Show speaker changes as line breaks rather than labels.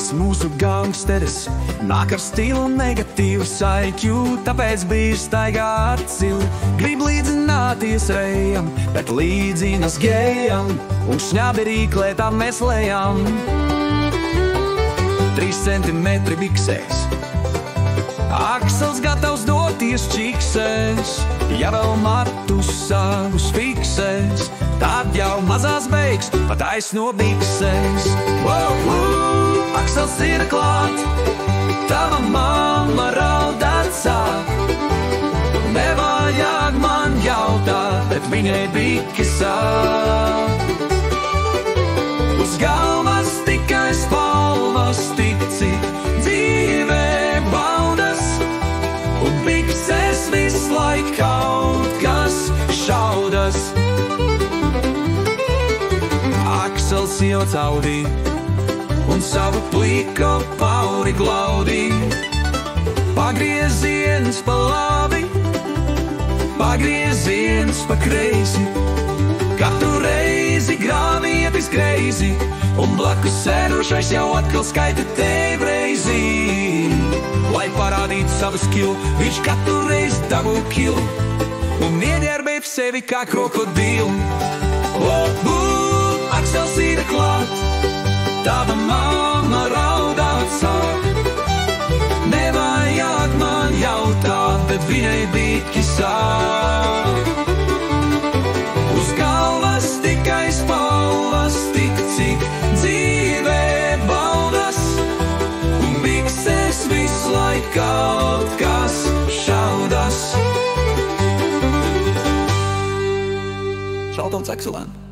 Šis mūsu gangsteris nāk ar stilu negatīvu saiķu, tāpēc bija staigā ar cilu. Grib līdzināties rejam, bet līdzinas gejam, un šņābi rīklētām mēs lejam. 3 centimetri biksēs, Aksels gatavs doties čiksēs. Ja vēl matus savus fiksēs, tad jau mazās beigs pat aizno biksēs. Aksels ir klāt, tava mamma raudāt sāk. Nevajag man jautāt, bet viņai biki sāk. Uz galvas tikai spalvas, tik cik dzīvē baudas, un biksēs visu laiku kaut kas šaudas. Aksels ievac Audi un savu pliko pauri glaudī. Pagrieziens pa labi, pagrieziens pa kreisi. Katru reizi grāvietis greizi, un blakus sērošais jau atkal skaita tev reizi. Lai parādītu savu skilu, viņš katru reizi dabū kilu un ieģērbēja sevi kā krokodilu. Aksels ir klāt, tava mamma raudāt sāk. Nevajag man jautāt, bet viņai biki sāk. Uz galvas tikai spalvas, tik cik dzīvē baudas, un biksēs visu laiku kaut kas šaudas. Šaltons excellent.